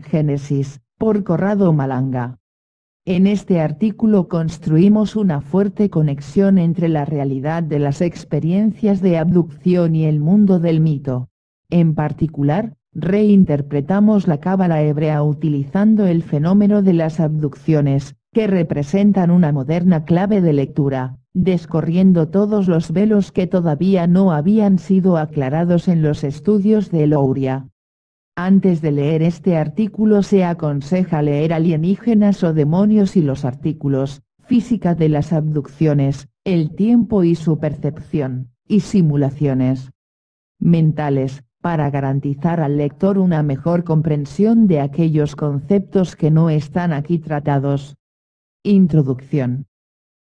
Génesis, por Corrado Malanga. En este artículo construimos una fuerte conexión entre la realidad de las experiencias de abducción y el mundo del mito. En particular, reinterpretamos la cábala hebrea utilizando el fenómeno de las abducciones, que representan una moderna clave de lectura, descorriendo todos los velos que todavía no habían sido aclarados en los estudios de Louria. Antes de leer este artículo se aconseja leer Alienígenas o demonios y los artículos, Física de las abducciones, el tiempo y su percepción, y simulaciones mentales, para garantizar al lector una mejor comprensión de aquellos conceptos que no están aquí tratados. Introducción.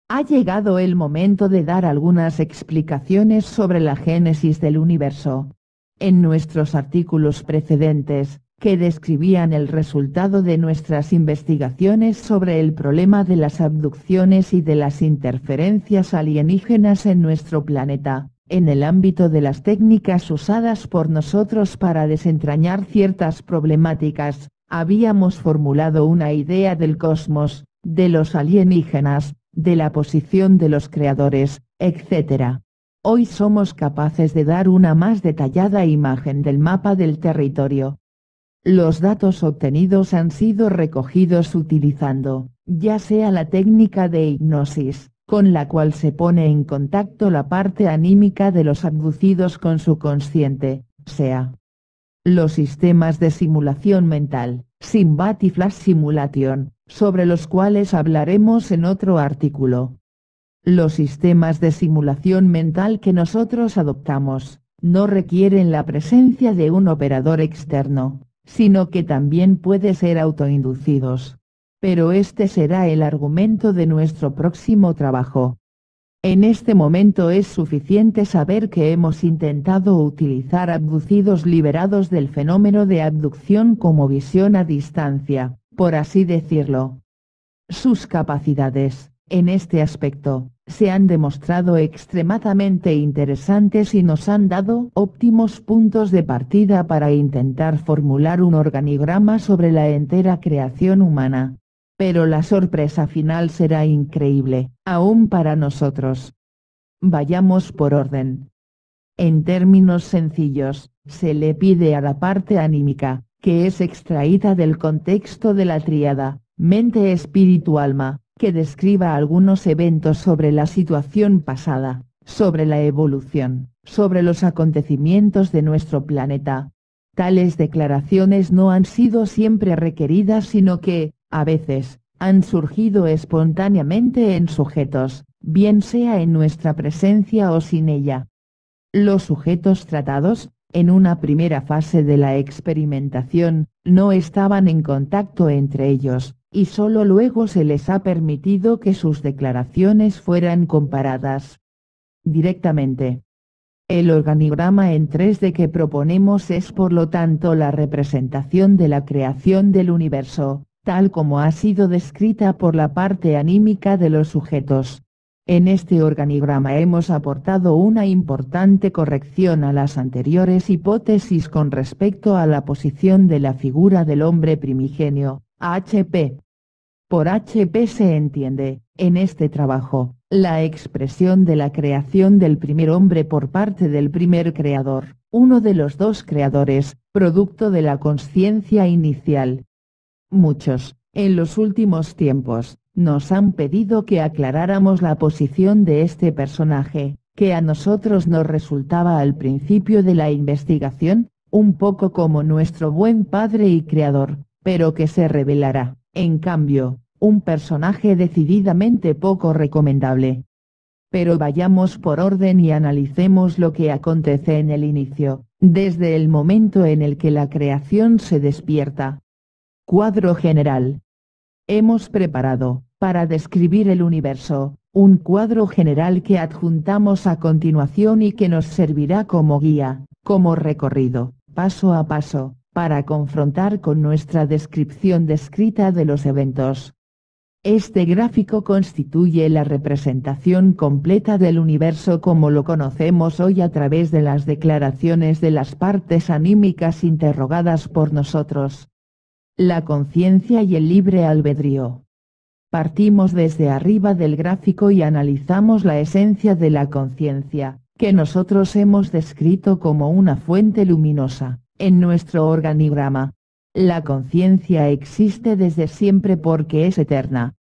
Ha llegado el momento de dar algunas explicaciones sobre la génesis del universo. En nuestros artículos precedentes, que describían el resultado de nuestras investigaciones sobre el problema de las abducciones y de las interferencias alienígenas en nuestro planeta, en el ámbito de las técnicas usadas por nosotros para desentrañar ciertas problemáticas, habíamos formulado una idea del cosmos, de los alienígenas, de la posición de los creadores, etc. Hoy somos capaces de dar una más detallada imagen del mapa del territorio. Los datos obtenidos han sido recogidos utilizando, ya sea la técnica de hipnosis, con la cual se pone en contacto la parte anímica de los abducidos con su consciente, sea los sistemas de simulación mental, Simbat y Flash Simulation, sobre los cuales hablaremos en otro artículo. Los sistemas de simulación mental que nosotros adoptamos, no requieren la presencia de un operador externo, sino que también pueden ser autoinducidos. Pero este será el argumento de nuestro próximo trabajo. En este momento es suficiente saber que hemos intentado utilizar abducidos liberados del fenómeno de abducción como visión a distancia, por así decirlo. Sus capacidades, en este aspecto, se han demostrado extremadamente interesantes y nos han dado óptimos puntos de partida para intentar formular un organigrama sobre la entera creación humana. Pero la sorpresa final será increíble, aún para nosotros. Vayamos por orden. En términos sencillos, se le pide a la parte anímica, que es extraída del contexto de la tríada, mente, espíritu, alma, que describa algunos eventos sobre la situación pasada, sobre la evolución, sobre los acontecimientos de nuestro planeta. Tales declaraciones no han sido siempre requeridas, sino que, a veces, han surgido espontáneamente en sujetos, bien sea en nuestra presencia o sin ella. Los sujetos tratados, en una primera fase de la experimentación, no estaban en contacto entre ellos, y solo luego se les ha permitido que sus declaraciones fueran comparadas directamente. El organigrama en 3D que proponemos es por lo tanto la representación de la creación del universo, tal como ha sido descrita por la parte anímica de los sujetos. En este organigrama hemos aportado una importante corrección a las anteriores hipótesis con respecto a la posición de la figura del hombre primigenio, HP. Por HP se entiende, en este trabajo, la expresión de la creación del primer hombre por parte del primer creador, uno de los dos creadores, producto de la consciencia inicial. Muchos, en los últimos tiempos, nos han pedido que aclaráramos la posición de este personaje, que a nosotros nos resultaba al principio de la investigación, un poco como nuestro buen padre y creador, pero que se revelará, en cambio, un personaje decididamente poco recomendable. Pero vayamos por orden y analicemos lo que acontece en el inicio, desde el momento en el que la creación se despierta. Cuadro general. Hemos preparado, para describir el universo, un cuadro general que adjuntamos a continuación y que nos servirá como guía, como recorrido, paso a paso, para confrontar con nuestra descripción descrita de los eventos. Este gráfico constituye la representación completa del universo como lo conocemos hoy a través de las declaraciones de las partes anímicas interrogadas por nosotros. la conciencia y el libre albedrío. Partimos desde arriba del gráfico y analizamos la esencia de la conciencia, que nosotros hemos descrito como una fuente luminosa, en nuestro organigrama. La conciencia existe desde siempre porque es eterna.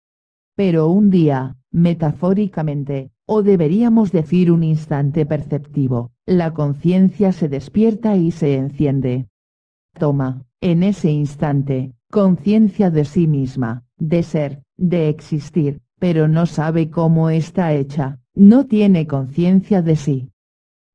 Pero un día, metafóricamente, o deberíamos decir un instante perceptivo, la conciencia se despierta y se enciende. Toma, en ese instante, conciencia de sí misma, de ser, de existir, pero no sabe cómo está hecha, no tiene conciencia de sí.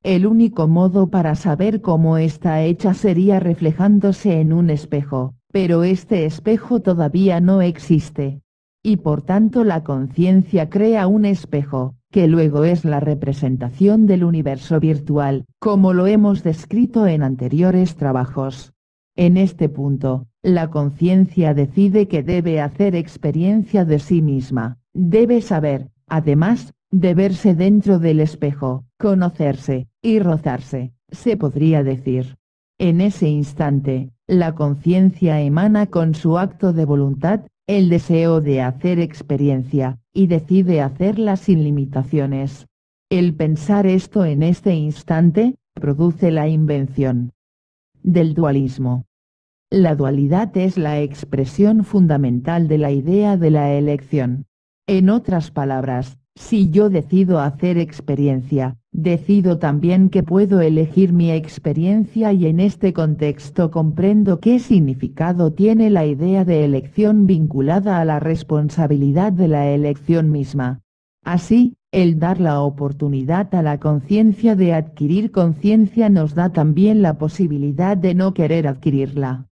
El único modo para saber cómo está hecha sería reflejándose en un espejo, pero este espejo todavía no existe. Y por tanto la conciencia crea un espejo, que luego es la representación del universo virtual, como lo hemos descrito en anteriores trabajos. En este punto, la conciencia decide que debe hacer experiencia de sí misma, debe saber, además, de verse dentro del espejo, conocerse, y rozarse, se podría decir. En ese instante, la conciencia emana con su acto de voluntad, el deseo de hacer experiencia, y decide hacerla sin limitaciones. El pensar esto en este instante, produce la invención del dualismo. La dualidad es la expresión fundamental de la idea de la elección. En otras palabras, si yo decido hacer experiencia, decido también que puedo elegir mi experiencia y en este contexto comprendo qué significado tiene la idea de elección vinculada a la responsabilidad de la elección misma. Así, el dar la oportunidad a la conciencia de adquirir conciencia nos da también la posibilidad de no querer adquirirla.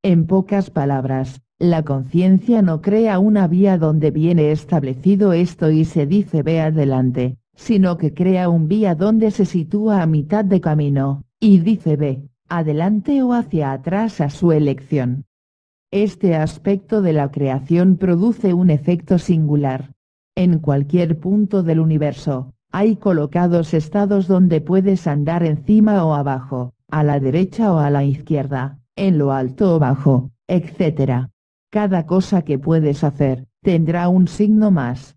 En pocas palabras, la conciencia no crea una vía donde viene establecido esto y se dice ve adelante, sino que crea un vía donde se sitúa a mitad de camino, y dice ve, adelante o hacia atrás a su elección. Este aspecto de la creación produce un efecto singular. En cualquier punto del universo, hay colocados estados donde puedes andar encima o abajo, a la derecha o a la izquierda, en lo alto o bajo, etc. Cada cosa que puedes hacer, tendrá un signo más,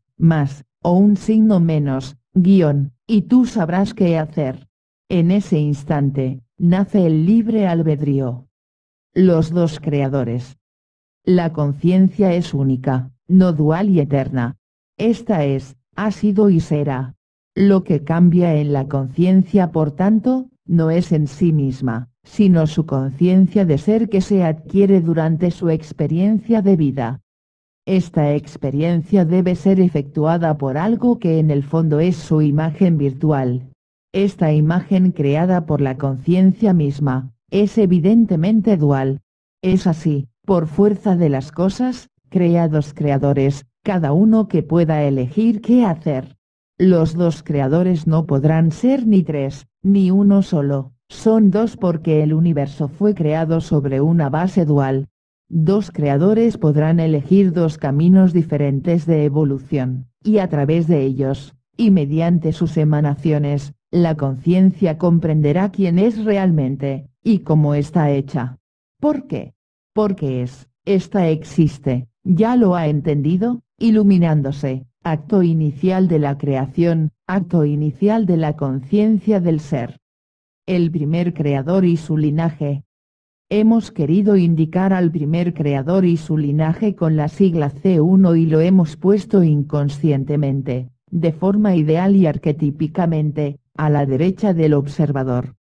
o un signo menos, y tú sabrás qué hacer. En ese instante, nace el libre albedrío. Los dos creadores. La conciencia es única, no dual y eterna. Esta es, ha sido y será. Lo que cambia en la conciencia por tanto, no es en sí misma, sino su conciencia de ser que se adquiere durante su experiencia de vida. Esta experiencia debe ser efectuada por algo que en el fondo es su imagen virtual. Esta imagen creada por la conciencia misma, es evidentemente dual. Es así, por fuerza de las cosas, crea dos creadores, cada uno que pueda elegir qué hacer. Los dos creadores no podrán ser ni tres, ni uno solo, son dos porque el universo fue creado sobre una base dual. Dos creadores podrán elegir dos caminos diferentes de evolución, y a través de ellos, y mediante sus emanaciones, la conciencia comprenderá quién es realmente, y cómo está hecha. ¿Por qué? Porque esta existe, ya lo ha entendido, iluminándose, acto inicial de la creación, acto inicial de la conciencia del ser. El primer creador y su linaje. Hemos querido indicar al primer creador y su linaje con la sigla C1 y lo hemos puesto inconscientemente, de forma ideal y arquetípicamente, a la derecha del observador.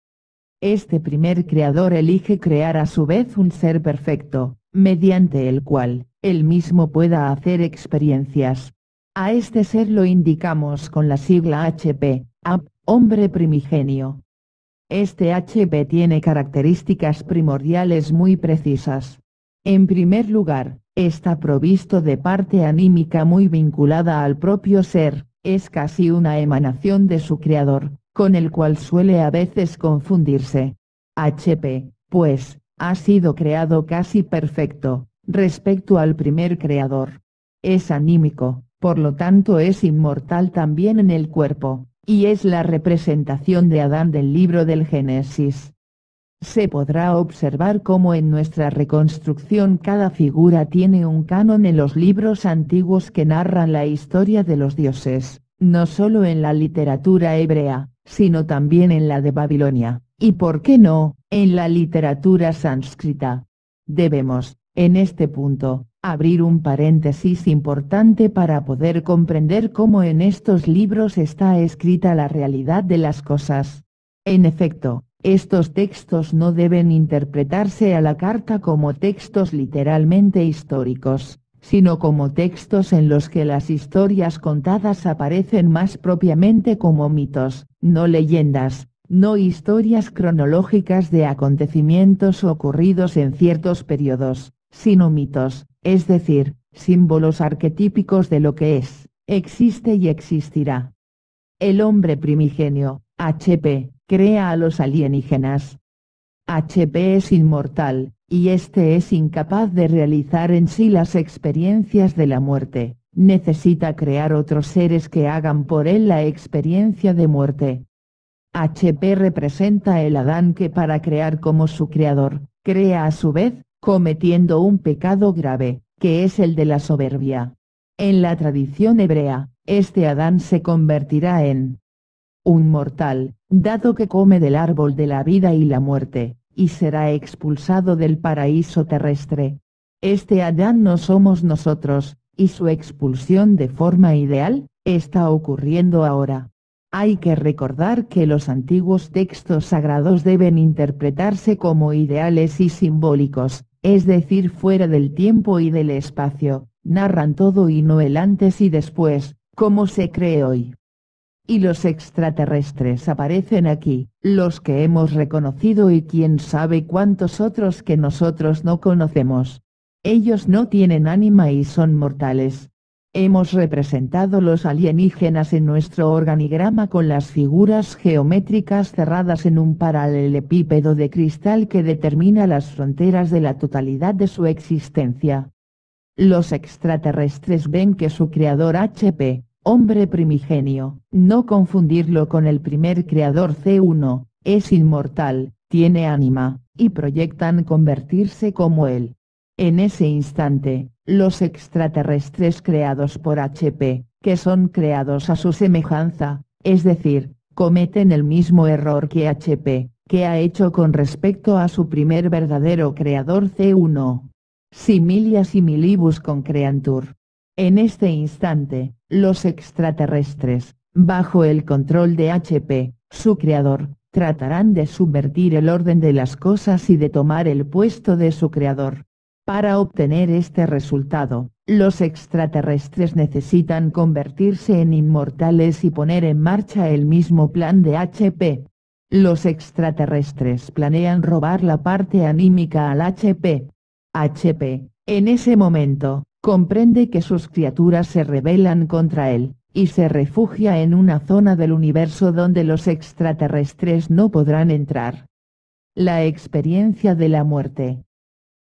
Este primer creador elige crear a su vez un ser perfecto, mediante el cual, él mismo pueda hacer experiencias. A este ser lo indicamos con la sigla HP, hombre primigenio. Este HP tiene características primordiales muy precisas. En primer lugar, está provisto de parte anímica muy vinculada al propio ser, es casi una emanación de su creador, con el cual suele a veces confundirse. HP, pues, ha sido creado casi perfecto, respecto al primer creador. Es anímico, por lo tanto es inmortal también en el cuerpo, y es la representación de Adán del libro del Génesis. Se podrá observar cómo en nuestra reconstrucción cada figura tiene un canon en los libros antiguos que narran la historia de los dioses, no solo en la literatura hebrea, sino también en la de Babilonia, y por qué no, en la literatura sánscrita. Debemos, en este punto, abrir un paréntesis importante para poder comprender cómo en estos libros está escrita la realidad de las cosas. En efecto, estos textos no deben interpretarse a la carta como textos literalmente históricos, sino como textos en los que las historias contadas aparecen más propiamente como mitos, no leyendas, no historias cronológicas de acontecimientos ocurridos en ciertos periodos, sino mitos, es decir, símbolos arquetípicos de lo que es, existe y existirá. El hombre primigenio, HP, crea a los alienígenas. HP es inmortal, y este es incapaz de realizar en sí las experiencias de la muerte, necesita crear otros seres que hagan por él la experiencia de muerte. HP representa el Adán que para crear como su creador, crea a su vez, cometiendo un pecado grave, que es el de la soberbia. En la tradición hebrea, este Adán se convertirá en un mortal, dado que come del árbol de la vida y la muerte, y será expulsado del paraíso terrestre. Este Adán no somos nosotros, y su expulsión de forma ideal, está ocurriendo ahora. Hay que recordar que los antiguos textos sagrados deben interpretarse como ideales y simbólicos, es decir fuera del tiempo y del espacio, narran todo y no el antes y después, como se cree hoy. Y los extraterrestres aparecen aquí, los que hemos reconocido y quién sabe cuántos otros que nosotros no conocemos. Ellos no tienen ánima y son mortales. Hemos representado los alienígenas en nuestro organigrama con las figuras geométricas cerradas en un paralelepípedo de cristal que determina las fronteras de la totalidad de su existencia. Los extraterrestres ven que su creador HP, hombre primigenio, no confundirlo con el primer creador C1, es inmortal, tiene ánima, y proyectan convertirse como él. En ese instante, los extraterrestres creados por HP, que son creados a su semejanza, es decir, cometen el mismo error que HP, que ha hecho con respecto a su primer verdadero creador C1. Similia similibus concreantur. En este instante, los extraterrestres, bajo el control de HP, su creador, tratarán de subvertir el orden de las cosas y de tomar el puesto de su creador. Para obtener este resultado, los extraterrestres necesitan convertirse en inmortales y poner en marcha el mismo plan de HP. Los extraterrestres planean robar la parte anímica al HP. HP, en ese momento, comprende que sus criaturas se rebelan contra él, y se refugia en una zona del universo donde los extraterrestres no podrán entrar. La experiencia de la muerte.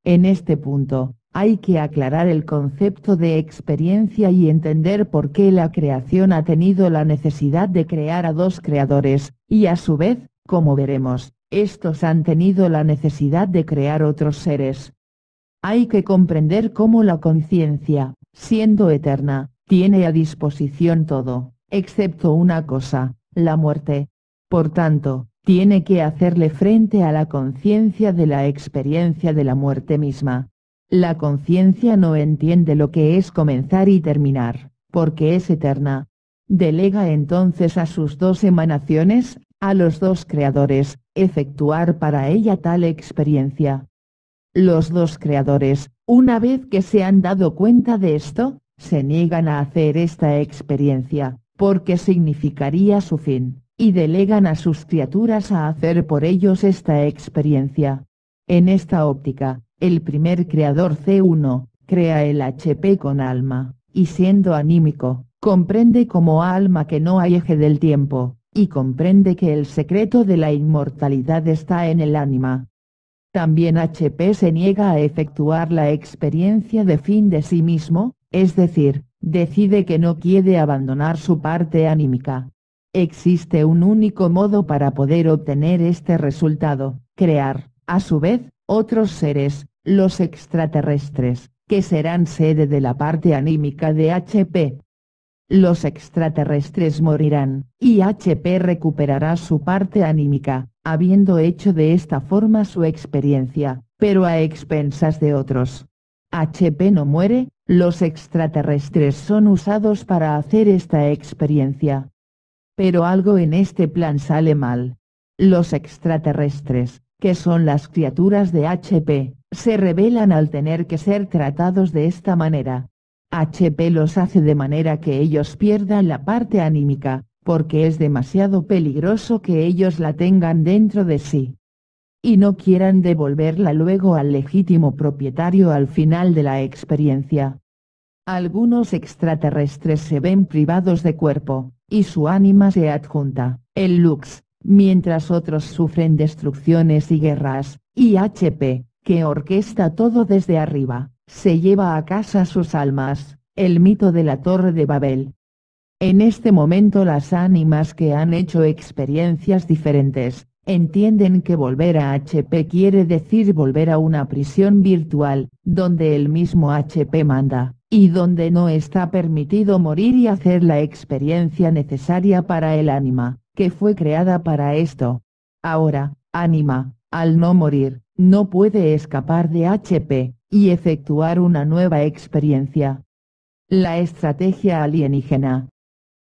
En este punto, hay que aclarar el concepto de experiencia y entender por qué la creación ha tenido la necesidad de crear a dos creadores, y a su vez, como veremos, estos han tenido la necesidad de crear otros seres. Hay que comprender cómo la conciencia, siendo eterna, tiene a disposición todo, excepto una cosa, la muerte. Por tanto, tiene que hacerle frente a la conciencia de la experiencia de la muerte misma. La conciencia no entiende lo que es comenzar y terminar, porque es eterna. Delega entonces a sus dos emanaciones, a los dos creadores, efectuar para ella tal experiencia. Los dos creadores, una vez que se han dado cuenta de esto, se niegan a hacer esta experiencia, porque significaría su fin, y delegan a sus criaturas a hacer por ellos esta experiencia. En esta óptica, el primer creador C1, crea el HP con alma, y siendo anímico, comprende como alma que no hay eje del tiempo, y comprende que el secreto de la inmortalidad está en el ánima. También HP se niega a efectuar la experiencia de fin de sí mismo, es decir, decide que no quiere abandonar su parte anímica. Existe un único modo para poder obtener este resultado, crear, a su vez, otros seres, los extraterrestres, que serán sede de la parte anímica de HP. Los extraterrestres morirán, y HP recuperará su parte anímica, habiendo hecho de esta forma su experiencia, pero a expensas de otros. HP no muere, los extraterrestres son usados para hacer esta experiencia. Pero algo en este plan sale mal. Los extraterrestres, que son las criaturas de HP, se rebelan al tener que ser tratados de esta manera. HP los hace de manera que ellos pierdan la parte anímica, porque es demasiado peligroso que ellos la tengan dentro de sí. Y no quieran devolverla luego al legítimo propietario al final de la experiencia. Algunos extraterrestres se ven privados de cuerpo, y su ánima se adjunta, el Lux, mientras otros sufren destrucciones y guerras, y HP, que orquesta todo desde arriba, se lleva a casa sus almas, el mito de la Torre de Babel. En este momento las ánimas que han hecho experiencias diferentes, entienden que volver a HP quiere decir volver a una prisión virtual, donde el mismo HP manda, y donde no está permitido morir y hacer la experiencia necesaria para el ánima, que fue creada para esto. Ahora, ánima, al no morir, no puede escapar de HP, y efectuar una nueva experiencia. La estrategia alienígena.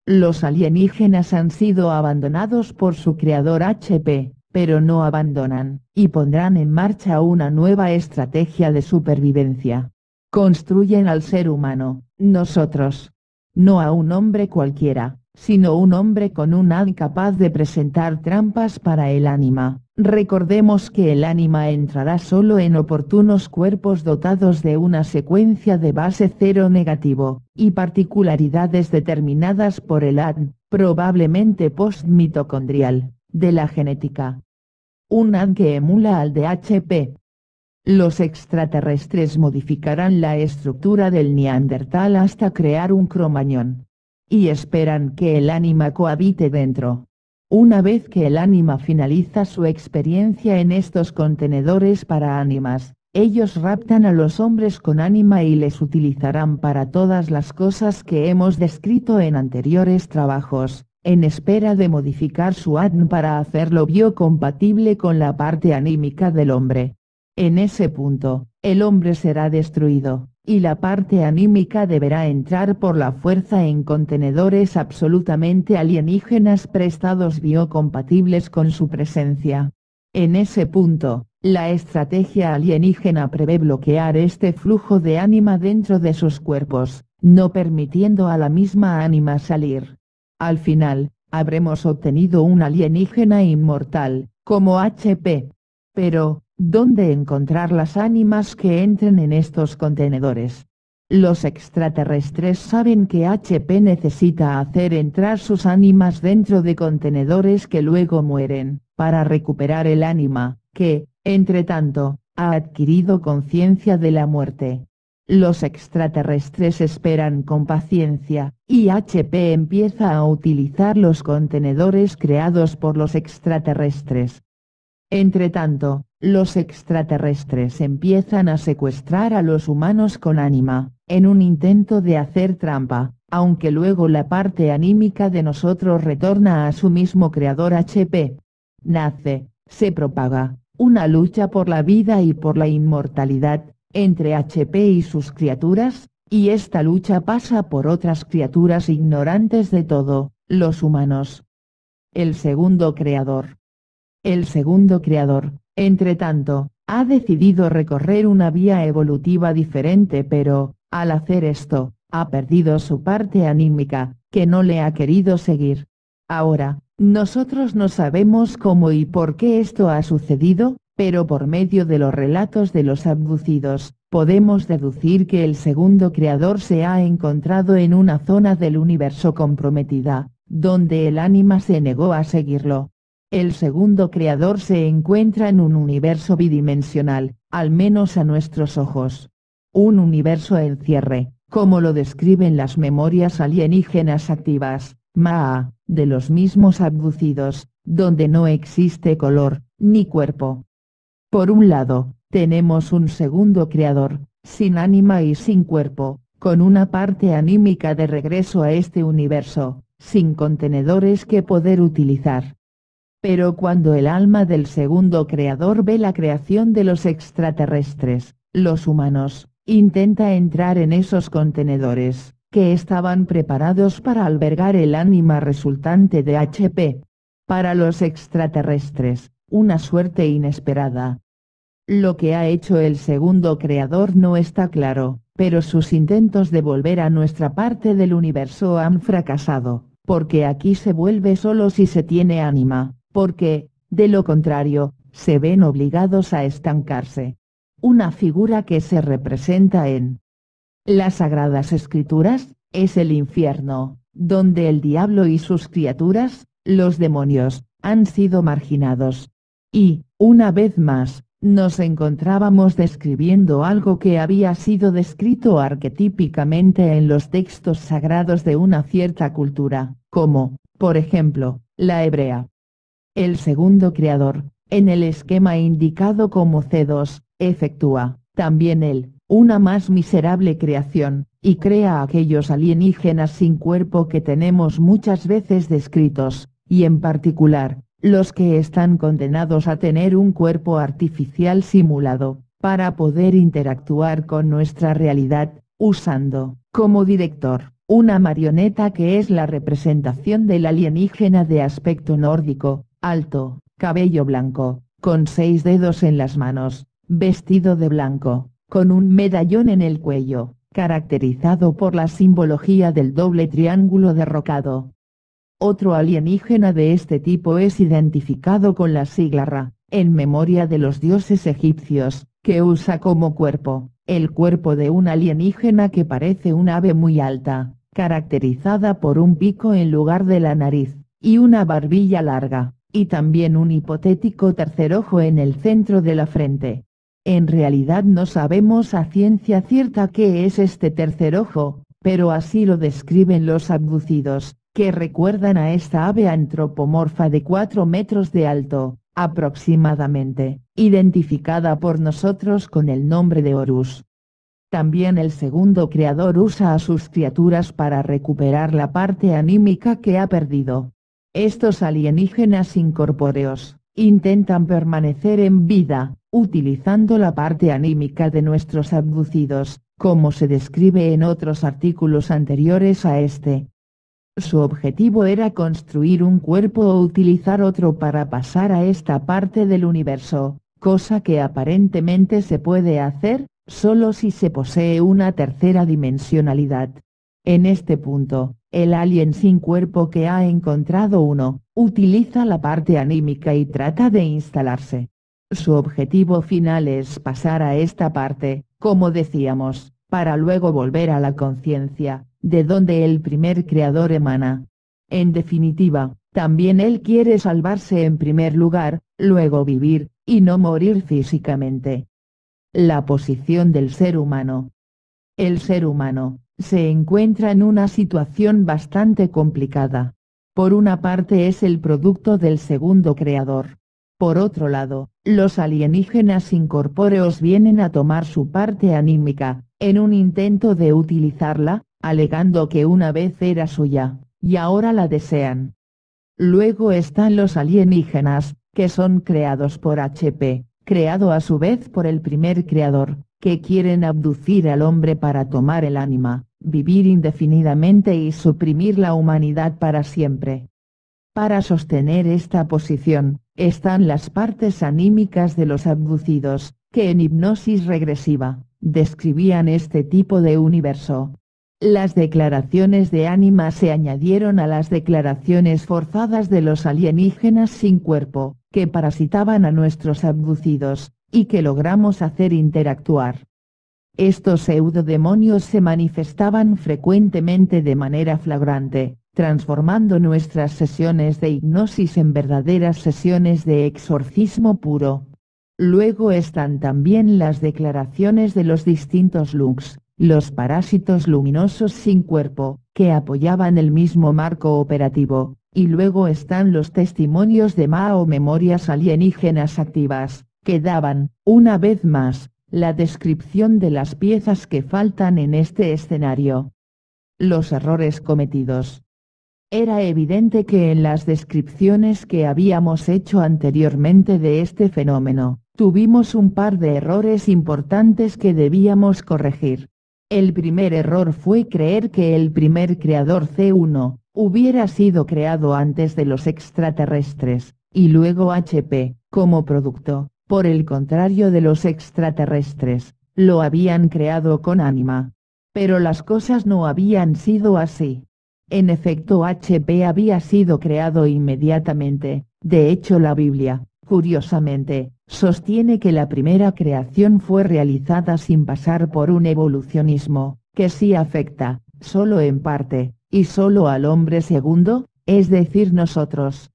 Los alienígenas han sido abandonados por su creador HP, pero no abandonan, y pondrán en marcha una nueva estrategia de supervivencia. Construyen al ser humano, nosotros. No a un hombre cualquiera, sino un hombre con un ADN capaz de presentar trampas para el ánima. Recordemos que el ánima entrará solo en oportunos cuerpos dotados de una secuencia de base cero negativo, y particularidades determinadas por el ADN, probablemente post-mitocondrial, de la genética. Un ADN que emula al de HP. Los extraterrestres modificarán la estructura del neandertal hasta crear un cromañón. Y esperan que el ánima cohabite dentro. Una vez que el ánima finaliza su experiencia en estos contenedores para ánimas, ellos raptan a los hombres con ánima y les utilizarán para todas las cosas que hemos descrito en anteriores trabajos, en espera de modificar su ADN para hacerlo biocompatible con la parte anímica del hombre. En ese punto, el hombre será destruido, y la parte anímica deberá entrar por la fuerza en contenedores absolutamente alienígenas prestados biocompatibles con su presencia. En ese punto, la estrategia alienígena prevé bloquear este flujo de ánima dentro de sus cuerpos, no permitiendo a la misma ánima salir. Al final, habremos obtenido un alienígena inmortal, como HP. Pero, ¿dónde encontrar las ánimas que entren en estos contenedores? Los extraterrestres saben que HP necesita hacer entrar sus ánimas dentro de contenedores que luego mueren, para recuperar el ánima, que, entre tanto, ha adquirido conciencia de la muerte. Los extraterrestres esperan con paciencia, y HP empieza a utilizar los contenedores creados por los extraterrestres. Entre tanto, los extraterrestres empiezan a secuestrar a los humanos con ánima, en un intento de hacer trampa, aunque luego la parte anímica de nosotros retorna a su mismo creador HP. Nace, se propaga, una lucha por la vida y por la inmortalidad, entre HP y sus criaturas, y esta lucha pasa por otras criaturas ignorantes de todo, los humanos. El segundo creador. El segundo creador, entre tanto, ha decidido recorrer una vía evolutiva diferente pero, al hacer esto, ha perdido su parte anímica, que no le ha querido seguir. Ahora, nosotros no sabemos cómo y por qué esto ha sucedido, pero por medio de los relatos de los abducidos, podemos deducir que el segundo creador se ha encontrado en una zona del universo comprometida, donde el ánima se negó a seguirlo. El segundo creador se encuentra en un universo bidimensional, al menos a nuestros ojos. Un universo en cierre, como lo describen las memorias alienígenas activas, MAA, de los mismos abducidos, donde no existe color, ni cuerpo. Por un lado, tenemos un segundo creador, sin ánima y sin cuerpo, con una parte anímica de regreso a este universo, sin contenedores que poder utilizar. Pero cuando el alma del segundo creador ve la creación de los extraterrestres, los humanos, intenta entrar en esos contenedores, que estaban preparados para albergar el ánima resultante de HP. Para los extraterrestres, una suerte inesperada. Lo que ha hecho el segundo creador no está claro, pero sus intentos de volver a nuestra parte del universo han fracasado, porque aquí se vuelve solo si se tiene ánima, porque, de lo contrario, se ven obligados a estancarse. Una figura que se representa en las Sagradas Escrituras, es el infierno, donde el diablo y sus criaturas, los demonios, han sido marginados. Y, una vez más, nos encontrábamos describiendo algo que había sido descrito arquetípicamente en los textos sagrados de una cierta cultura, como, por ejemplo, la hebrea. El segundo creador, en el esquema indicado como C2, efectúa, también él, una más miserable creación, y crea a aquellos alienígenas sin cuerpo que tenemos muchas veces descritos, y en particular, los que están condenados a tener un cuerpo artificial simulado, para poder interactuar con nuestra realidad, usando, como director, una marioneta que es la representación del alienígena de aspecto nórdico, alto, cabello blanco, con 6 dedos en las manos, vestido de blanco, con un medallón en el cuello, caracterizado por la simbología del doble triángulo derrocado. Otro alienígena de este tipo es identificado con la sigla Ra, en memoria de los dioses egipcios, que usa como cuerpo, el cuerpo de un alienígena que parece un ave muy alta, caracterizada por un pico en lugar de la nariz, y una barbilla larga, y también un hipotético tercer ojo en el centro de la frente. En realidad no sabemos a ciencia cierta qué es este tercer ojo, pero así lo describen los abducidos, que recuerdan a esta ave antropomorfa de 4 metros de alto, aproximadamente, identificada por nosotros con el nombre de Horus. También el segundo creador usa a sus criaturas para recuperar la parte anímica que ha perdido. Estos alienígenas incorpóreos, intentan permanecer en vida, utilizando la parte anímica de nuestros abducidos, como se describe en otros artículos anteriores a este. Su objetivo era construir un cuerpo o utilizar otro para pasar a esta parte del universo, cosa que aparentemente se puede hacer, solo si se posee una tercera dimensionalidad. En este punto, el alien sin cuerpo que ha encontrado uno, utiliza la parte anímica y trata de instalarse. Su objetivo final es pasar a esta parte, como decíamos, para luego volver a la conciencia, de donde el primer creador emana. En definitiva, también él quiere salvarse en primer lugar, luego vivir, y no morir físicamente. La posición del ser humano. El ser humano, se encuentra en una situación bastante complicada. Por una parte es el producto del segundo creador. Por otro lado, los alienígenas incorpóreos vienen a tomar su parte anímica, en un intento de utilizarla, alegando que una vez era suya, y ahora la desean. Luego están los alienígenas, que son creados por HP, creado a su vez por el primer creador, que quieren abducir al hombre para tomar el ánima, vivir indefinidamente y suprimir la humanidad para siempre. Para sostener esta posición, están las partes anímicas de los abducidos, que en hipnosis regresiva, describían este tipo de universo. Las declaraciones de ánima se añadieron a las declaraciones forzadas de los alienígenas sin cuerpo, que parasitaban a nuestros abducidos, y que logramos hacer interactuar. Estos pseudodemonios se manifestaban frecuentemente de manera flagrante, transformando nuestras sesiones de hipnosis en verdaderas sesiones de exorcismo puro. Luego están también las declaraciones de los distintos lux, los parásitos luminosos sin cuerpo, que apoyaban el mismo marco operativo, y luego están los testimonios de Ma o memorias alienígenas activas, que daban, una vez más, la descripción de las piezas que faltan en este escenario. Los errores cometidos. Era evidente que en las descripciones que habíamos hecho anteriormente de este fenómeno, tuvimos un par de errores importantes que debíamos corregir. El primer error fue creer que el primer creador C1, hubiera sido creado antes de los extraterrestres, y luego HP, como producto, por el contrario de los extraterrestres, lo habían creado con ánima. Pero las cosas no habían sido así. En efecto, HP había sido creado inmediatamente. De hecho, la Biblia, curiosamente, sostiene que la primera creación fue realizada sin pasar por un evolucionismo, que sí afecta, solo en parte, y solo al hombre segundo, es decir nosotros.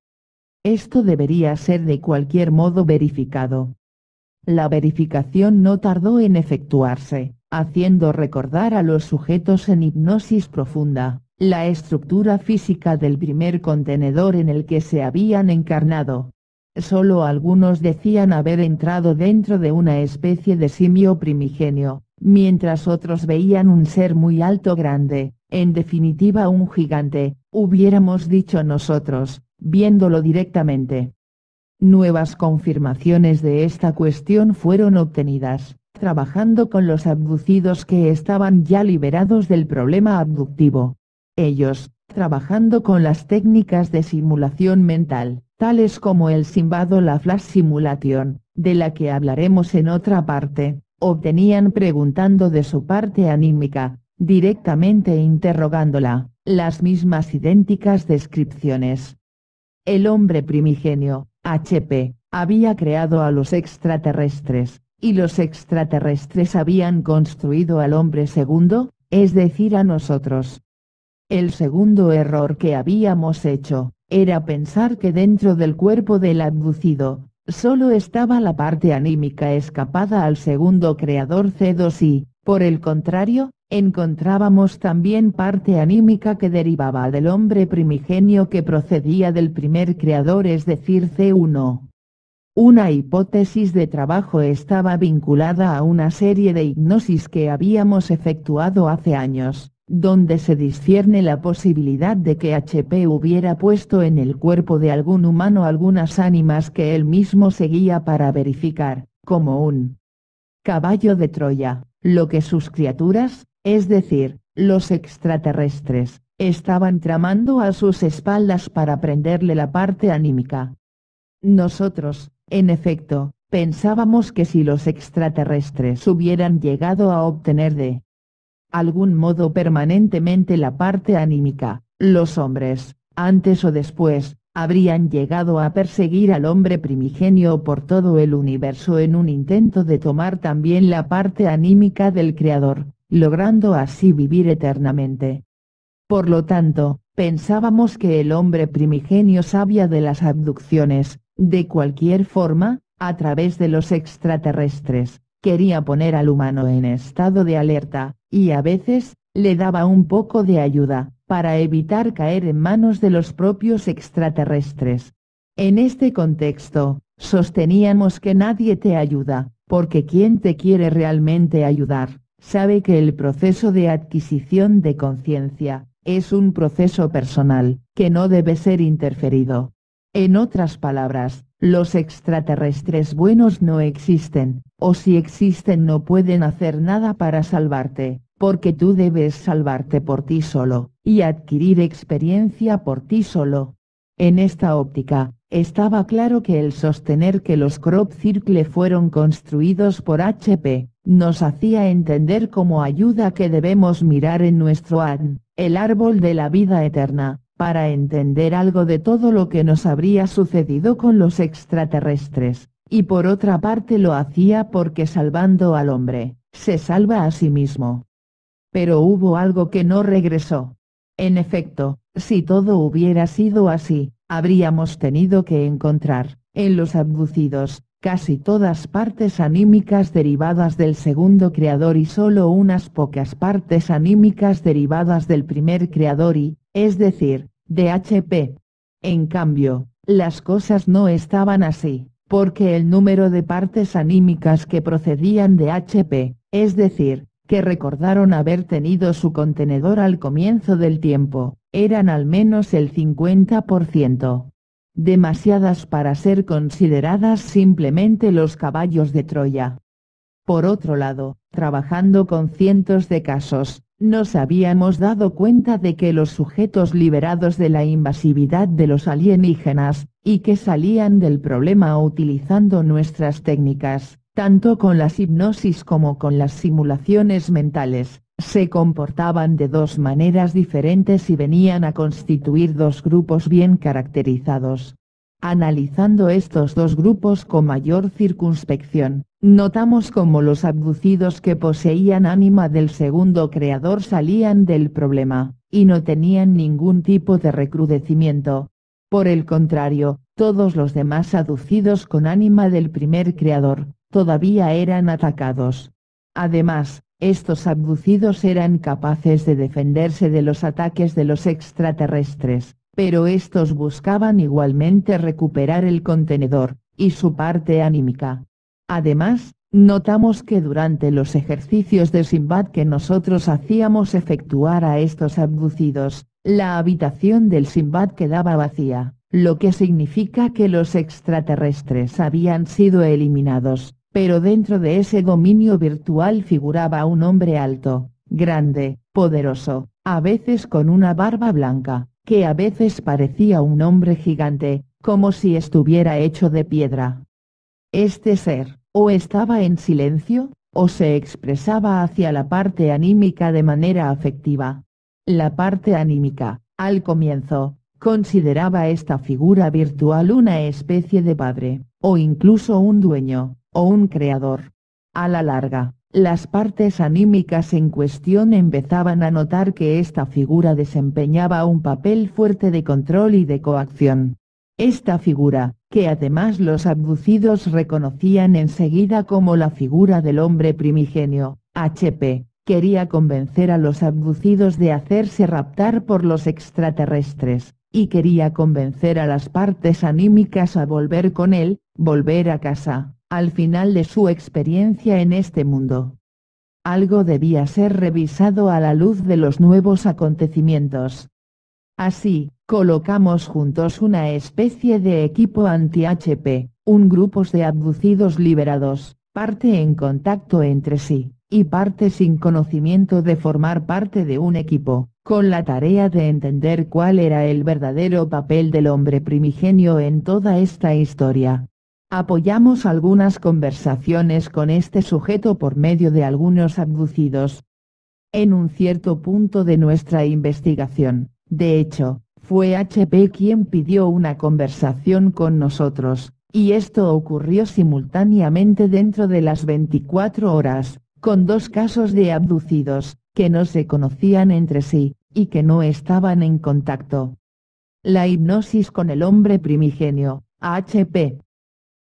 Esto debería ser de cualquier modo verificado. La verificación no tardó en efectuarse, haciendo recordar a los sujetos en hipnosis profunda, la estructura física del primer contenedor en el que se habían encarnado. Solo algunos decían haber entrado dentro de una especie de simio primigenio, mientras otros veían un ser muy alto grande, en definitiva un gigante, hubiéramos dicho nosotros, viéndolo directamente. Nuevas confirmaciones de esta cuestión fueron obtenidas, trabajando con los abducidos que estaban ya liberados del problema abductivo. Ellos, trabajando con las técnicas de simulación mental, tales como el Simbad o la Flash Simulation, de la que hablaremos en otra parte, obtenían preguntando de su parte anímica, directamente interrogándola, las mismas idénticas descripciones. El hombre primigenio, HP, había creado a los extraterrestres, y los extraterrestres habían construido al hombre segundo, es decir a nosotros. El segundo error que habíamos hecho, era pensar que dentro del cuerpo del abducido, solo estaba la parte anímica escapada al segundo creador C2 y, por el contrario, encontrábamos también parte anímica que derivaba del hombre primigenio que procedía del primer creador, es decir C1. Una hipótesis de trabajo estaba vinculada a una serie de hipnosis que habíamos efectuado hace años, donde se discierne la posibilidad de que HP hubiera puesto en el cuerpo de algún humano algunas ánimas que él mismo seguía para verificar, como un caballo de Troya, lo que sus criaturas, es decir, los extraterrestres, estaban tramando a sus espaldas para prenderle la parte anímica. Nosotros, en efecto, pensábamos que si los extraterrestres hubieran llegado a obtener de algún modo permanentemente la parte anímica, los hombres, antes o después, habrían llegado a perseguir al hombre primigenio por todo el universo en un intento de tomar también la parte anímica del Creador, logrando así vivir eternamente. Por lo tanto, pensábamos que el hombre primigenio sabía de las abducciones, de cualquier forma, a través de los extraterrestres, quería poner al humano en estado de alerta, y a veces, le daba un poco de ayuda, para evitar caer en manos de los propios extraterrestres. En este contexto, sosteníamos que nadie te ayuda, porque quien te quiere realmente ayudar, sabe que el proceso de adquisición de conciencia, es un proceso personal, que no debe ser interferido. En otras palabras, los extraterrestres buenos no existen, o si existen no pueden hacer nada para salvarte, porque tú debes salvarte por ti solo, y adquirir experiencia por ti solo. En esta óptica, estaba claro que el sostener que los crop circle fueron construidos por HP, nos hacía entender como ayuda que debemos mirar en nuestro ADN, el árbol de la vida eterna, para entender algo de todo lo que nos habría sucedido con los extraterrestres, y por otra parte lo hacía porque salvando al hombre, se salva a sí mismo. Pero hubo algo que no regresó. En efecto, si todo hubiera sido así, habríamos tenido que encontrar, en los abducidos, casi todas partes anímicas derivadas del segundo creador y solo unas pocas partes anímicas derivadas del primer creador y, es decir, de HP. En cambio, las cosas no estaban así, porque el número de partes anímicas que procedían de HP, es decir, que recordaron haber tenido su contenedor al comienzo del tiempo, eran al menos el 50%. Demasiadas para ser consideradas simplemente los caballos de Troya. Por otro lado, trabajando con cientos de casos, nos habíamos dado cuenta de que los sujetos liberados de la invasividad de los alienígenas, y que salían del problema utilizando nuestras técnicas, tanto con las hipnosis como con las simulaciones mentales, se comportaban de dos maneras diferentes y venían a constituir dos grupos bien caracterizados. Analizando estos dos grupos con mayor circunspección, notamos cómo los abducidos que poseían ánima del segundo creador salían del problema, y no tenían ningún tipo de recrudecimiento. Por el contrario, todos los demás abducidos con ánima del primer creador, todavía eran atacados. Además, estos abducidos eran capaces de defenderse de los ataques de los extraterrestres, pero estos buscaban igualmente recuperar el contenedor, y su parte anímica. Además, notamos que durante los ejercicios de Sinbad que nosotros hacíamos efectuar a estos abducidos, la habitación del Sinbad quedaba vacía, lo que significa que los extraterrestres habían sido eliminados, pero dentro de ese dominio virtual figuraba un hombre alto, grande, poderoso, a veces con una barba blanca, que a veces parecía un hombre gigante, como si estuviera hecho de piedra. Este ser, o estaba en silencio, o se expresaba hacia la parte anímica de manera afectiva. La parte anímica, al comienzo, consideraba esta figura virtual una especie de padre, o incluso un dueño, o un creador. A la larga, las partes anímicas en cuestión empezaban a notar que esta figura desempeñaba un papel fuerte de control y de coacción. Esta figura, que además los abducidos reconocían enseguida como la figura del hombre primigenio, HP, quería convencer a los abducidos de hacerse raptar por los extraterrestres, y quería convencer a las partes anímicas a volver con él, volver a casa, al final de su experiencia en este mundo. Algo debía ser revisado a la luz de los nuevos acontecimientos. Así, colocamos juntos una especie de equipo anti-HP, un grupo de abducidos liberados, parte en contacto entre sí, y parte sin conocimiento de formar parte de un equipo, con la tarea de entender cuál era el verdadero papel del hombre primigenio en toda esta historia. Apoyamos algunas conversaciones con este sujeto por medio de algunos abducidos. En un cierto punto de nuestra investigación, de hecho, fue HP quien pidió una conversación con nosotros, y esto ocurrió simultáneamente dentro de las 24 horas, con dos casos de abducidos, que no se conocían entre sí, y que no estaban en contacto. La hipnosis con el hombre primigenio, HP.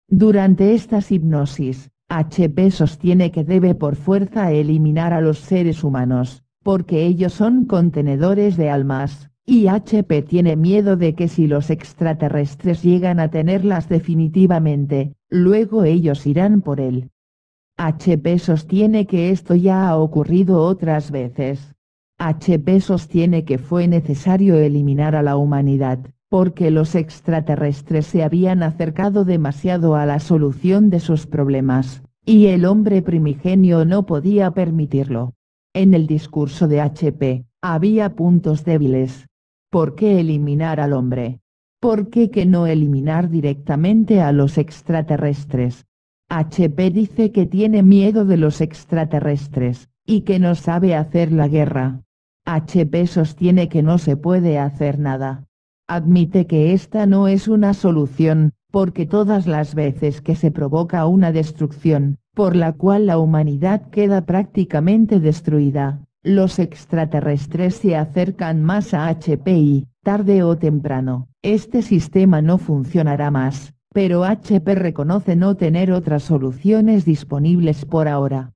Durante estas hipnosis, HP sostiene que debe por fuerza eliminar a los seres humanos, porque ellos son contenedores de almas, y HP tiene miedo de que si los extraterrestres llegan a tenerlas definitivamente, luego ellos irán por él. HP sostiene que esto ya ha ocurrido otras veces. HP sostiene que fue necesario eliminar a la humanidad, porque los extraterrestres se habían acercado demasiado a la solución de sus problemas, y el hombre primigenio no podía permitirlo. En el discurso de HP, había puntos débiles. ¿Por qué eliminar al hombre? ¿Por qué que no eliminar directamente a los extraterrestres? HP dice que tiene miedo de los extraterrestres, y que no sabe hacer la guerra. HP sostiene que no se puede hacer nada. Admite que esta no es una solución, porque todas las veces que se provoca una destrucción, por la cual la humanidad queda prácticamente destruida, los extraterrestres se acercan más a HP y, tarde o temprano, este sistema no funcionará más, pero HP reconoce no tener otras soluciones disponibles por ahora.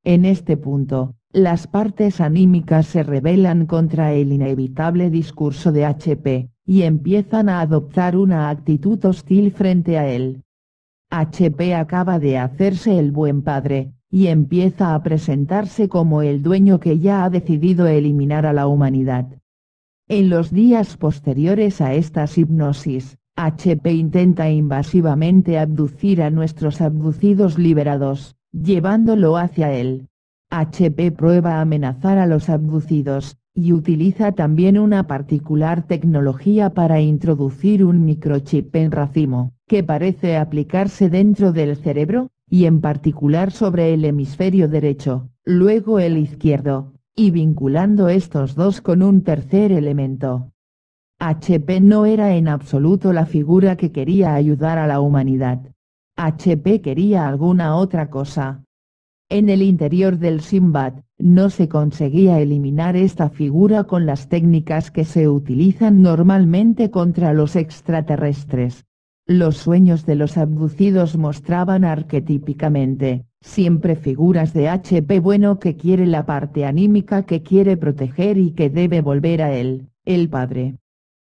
En este punto, las partes anímicas se rebelan contra el inevitable discurso de HP, y empiezan a adoptar una actitud hostil frente a él. HP acaba de hacerse el buen padre, y empieza a presentarse como el dueño que ya ha decidido eliminar a la humanidad. En los días posteriores a estas hipnosis, HP intenta invasivamente abducir a nuestros abducidos liberados, llevándolo hacia él. HP prueba amenazar a los abducidos, y utiliza también una particular tecnología para introducir un microchip en racimo, que parece aplicarse dentro del cerebro, y en particular sobre el hemisferio derecho, luego el izquierdo, y vinculando estos dos con un tercer elemento. HP no era en absoluto la figura que quería ayudar a la humanidad. HP quería alguna otra cosa. En el interior del Sinbad, no se conseguía eliminar esta figura con las técnicas que se utilizan normalmente contra los extraterrestres. Los sueños de los abducidos mostraban arquetípicamente, siempre figuras de HP bueno que quiere la parte anímica que quiere proteger y que debe volver a él, el padre.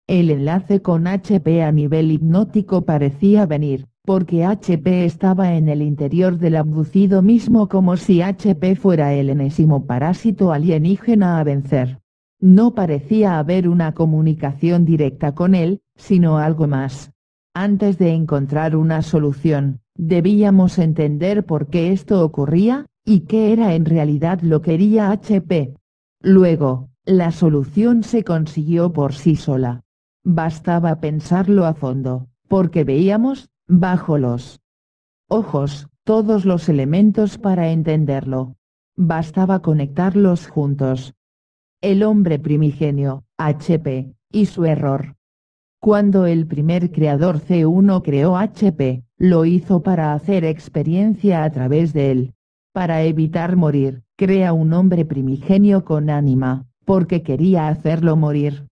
El enlace con HP a nivel hipnótico parecía venir, porque HP estaba en el interior del abducido mismo como si HP fuera el enésimo parásito alienígena a vencer. No parecía haber una comunicación directa con él, sino algo más. Antes de encontrar una solución, debíamos entender por qué esto ocurría, y qué era en realidad lo que quería HP. Luego, la solución se consiguió por sí sola. Bastaba pensarlo a fondo, porque veíamos, bajo los ojos, todos los elementos para entenderlo. Bastaba conectarlos juntos. El hombre primigenio, HP, y su error. Cuando el primer creador C1 creó HP, lo hizo para hacer experiencia a través de él. Para evitar morir, crea un hombre primigenio con ánima, porque quería hacerlo morir.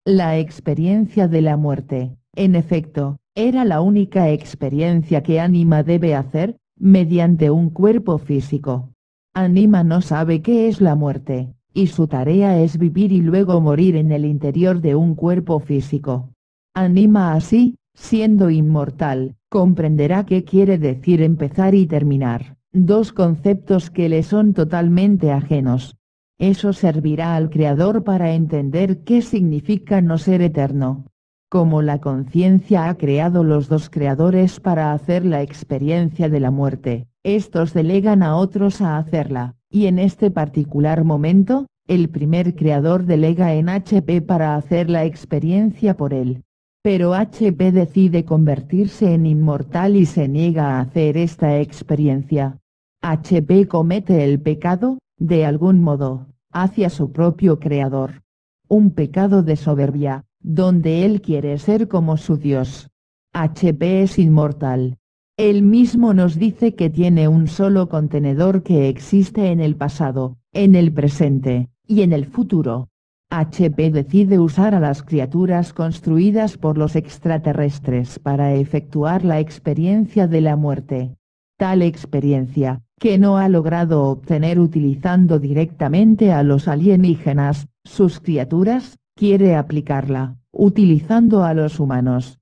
La experiencia de la muerte, en efecto, era la única experiencia que Ánima debe hacer, mediante un cuerpo físico. Ánima no sabe qué es la muerte, y su tarea es vivir y luego morir en el interior de un cuerpo físico. Ánima así, siendo inmortal, comprenderá qué quiere decir empezar y terminar, dos conceptos que le son totalmente ajenos. Eso servirá al Creador para entender qué significa no ser eterno. Como la conciencia ha creado los dos creadores para hacer la experiencia de la muerte, estos delegan a otros a hacerla, y en este particular momento, el primer creador delega en HP para hacer la experiencia por él. Pero HP decide convertirse en inmortal y se niega a hacer esta experiencia. HP comete el pecado, de algún modo, hacia su propio creador. Un pecado de soberbia, donde él quiere ser como su Dios. HP es inmortal. Él mismo nos dice que tiene un solo contenedor que existe en el pasado, en el presente, y en el futuro. HP decide usar a las criaturas construidas por los extraterrestres para efectuar la experiencia de la muerte. Tal experiencia, que no ha logrado obtener utilizando directamente a los alienígenas, sus criaturas, quiere aplicarla, utilizando a los humanos.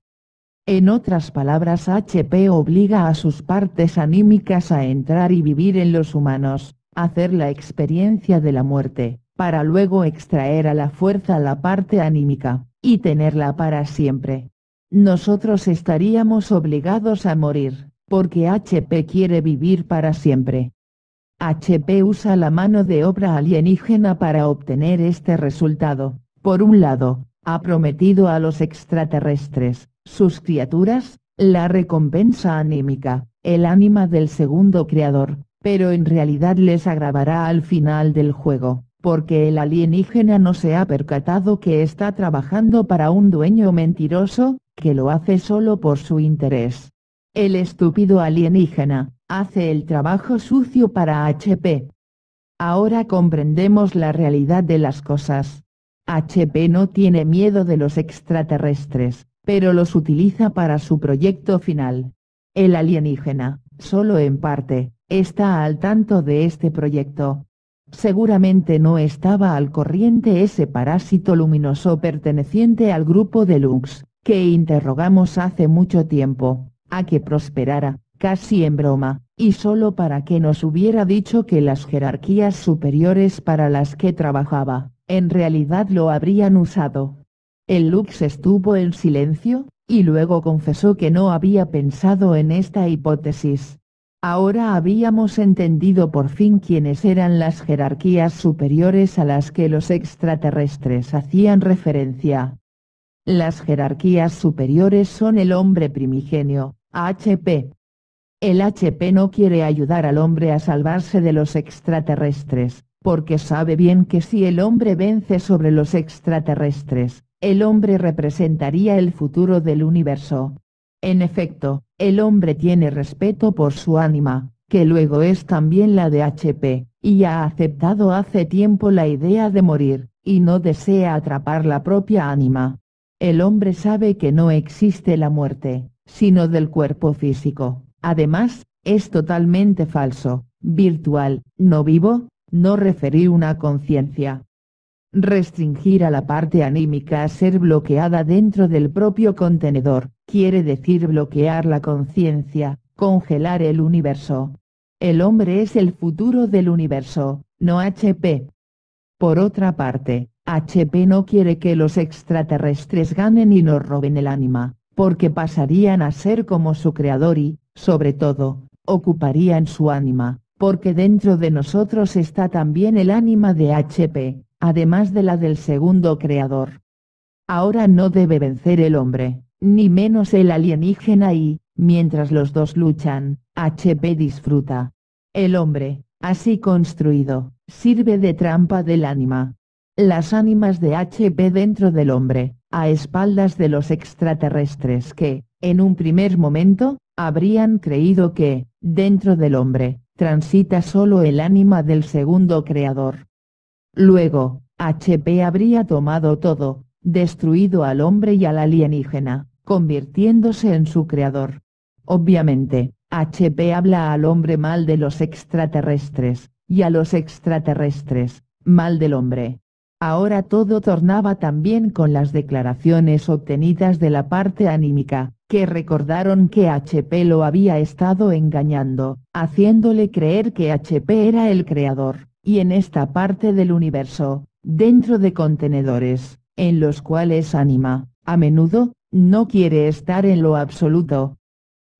En otras palabras, HP obliga a sus partes anímicas a entrar y vivir en los humanos, hacer la experiencia de la muerte, para luego extraer a la fuerza la parte anímica, y tenerla para siempre. Nosotros estaríamos obligados a morir, porque HP quiere vivir para siempre. HP usa la mano de obra alienígena para obtener este resultado. Por un lado, ha prometido a los extraterrestres, sus criaturas, la recompensa anímica, el ánima del segundo creador, pero en realidad les agravará al final del juego, porque el alienígena no se ha percatado que está trabajando para un dueño mentiroso, que lo hace solo por su interés. El estúpido alienígena, hace el trabajo sucio para HP. Ahora comprendemos la realidad de las cosas. HP no tiene miedo de los extraterrestres, pero los utiliza para su proyecto final. El alienígena, solo en parte, está al tanto de este proyecto. Seguramente no estaba al corriente ese parásito luminoso perteneciente al grupo de Lux, que interrogamos hace mucho tiempo, a que prosperara, casi en broma, y solo para que nos hubiera dicho que las jerarquías superiores para las que trabajaba, en realidad lo habrían usado. El Lux estuvo en silencio, y luego confesó que no había pensado en esta hipótesis. Ahora habíamos entendido por fin quiénes eran las jerarquías superiores a las que los extraterrestres hacían referencia. Las jerarquías superiores son el hombre primigenio, HP. El HP no quiere ayudar al hombre a salvarse de los extraterrestres, porque sabe bien que si el hombre vence sobre los extraterrestres, el hombre representaría el futuro del universo. En efecto, el hombre tiene respeto por su ánima, que luego es también la de HP, y ha aceptado hace tiempo la idea de morir, y no desea atrapar la propia ánima. El hombre sabe que no existe la muerte, sino del cuerpo físico. Además, es totalmente falso, virtual, no vivo, no referir una conciencia. Restringir a la parte anímica a ser bloqueada dentro del propio contenedor, quiere decir bloquear la conciencia, congelar el universo. El hombre es el futuro del universo, no HP. Por otra parte, HP no quiere que los extraterrestres ganen y nos roben el ánima, porque pasarían a ser como su creador y, sobre todo, ocuparían su ánima, porque dentro de nosotros está también el ánima de HP, además de la del segundo creador. Ahora no debe vencer el hombre, ni menos el alienígena y, mientras los dos luchan, HP disfruta. El hombre, así construido, sirve de trampa del ánima. Las ánimas de HP dentro del hombre, a espaldas de los extraterrestres que, en un primer momento, habrían creído que, dentro del hombre, transita solo el ánima del segundo creador. Luego, HP habría tomado todo, destruido al hombre y al alienígena, convirtiéndose en su creador. Obviamente, HP habla al hombre mal de los extraterrestres, y a los extraterrestres, mal del hombre. Ahora todo tornaba también con las declaraciones obtenidas de la parte anímica, que recordaron que HP lo había estado engañando, haciéndole creer que HP era el creador, y en esta parte del universo, dentro de contenedores, en los cuales ánima, a menudo, no quiere estar en lo absoluto.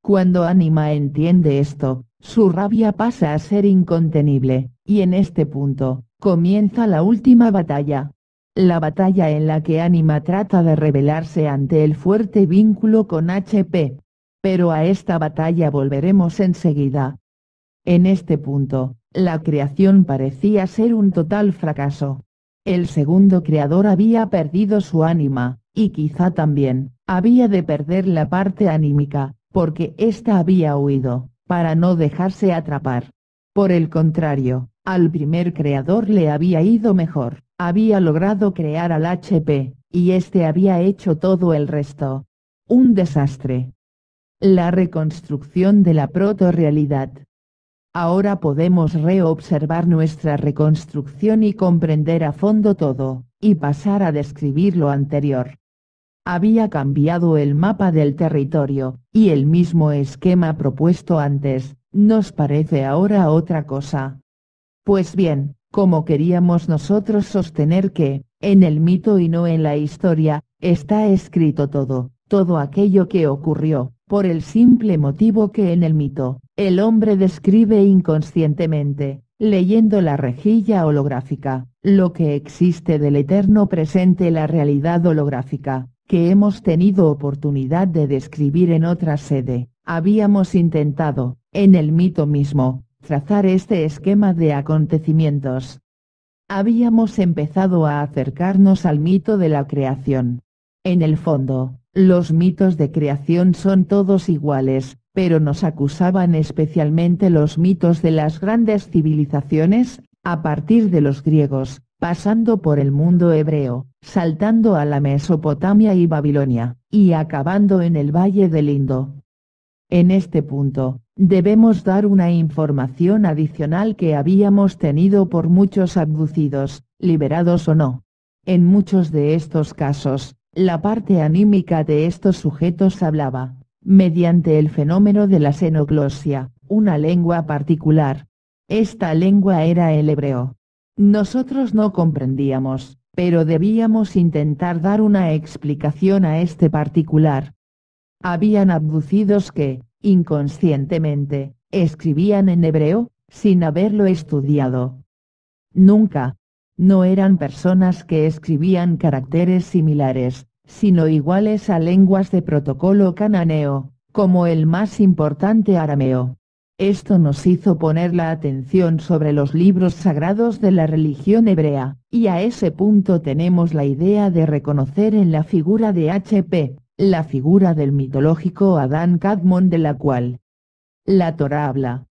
Cuando ánima entiende esto, su rabia pasa a ser incontenible, y en este punto, comienza la última batalla. La batalla en la que ánima trata de rebelarse ante el fuerte vínculo con HP. Pero a esta batalla volveremos enseguida. En este punto, la creación parecía ser un total fracaso. El segundo creador había perdido su ánima, y quizá también, había de perder la parte anímica, porque ésta había huido, para no dejarse atrapar. Por el contrario, al primer creador le había ido mejor, había logrado crear al HP, y este había hecho todo el resto. Un desastre. La reconstrucción de la proto-realidad. Ahora podemos reobservar nuestra reconstrucción y comprender a fondo todo, y pasar a describir lo anterior. Había cambiado el mapa del territorio, y el mismo esquema propuesto antes, nos parece ahora otra cosa. Pues bien, como queríamos nosotros sostener que, en el mito y no en la historia, está escrito todo, todo aquello que ocurrió, por el simple motivo que en el mito, el hombre describe inconscientemente, leyendo la rejilla holográfica, lo que existe del eterno presente, la realidad holográfica, que hemos tenido oportunidad de describir en otra sede. Habíamos intentado, en el mito mismo, trazar este esquema de acontecimientos. Habíamos empezado a acercarnos al mito de la creación. En el fondo, los mitos de creación son todos iguales, pero nos acusaban especialmente los mitos de las grandes civilizaciones, a partir de los griegos, pasando por el mundo hebreo, saltando a la Mesopotamia y Babilonia, y acabando en el Valle del Indo. En este punto, debemos dar una información adicional que habíamos tenido por muchos abducidos, liberados o no. En muchos de estos casos, la parte anímica de estos sujetos hablaba, mediante el fenómeno de la xenoglosia, una lengua particular. Esta lengua era el hebreo. Nosotros no comprendíamos, pero debíamos intentar dar una explicación a este particular. Habían abducidos que, inconscientemente, escribían en hebreo, sin haberlo estudiado. Nunca. No eran personas que escribían caracteres similares, sino iguales a lenguas de protocolo cananeo, como el más importante arameo. Esto nos hizo poner la atención sobre los libros sagrados de la religión hebrea, y a ese punto tenemos la idea de reconocer en la figura de H.P., la figura del mitológico Adán Kadmon de la cual la Torá habla.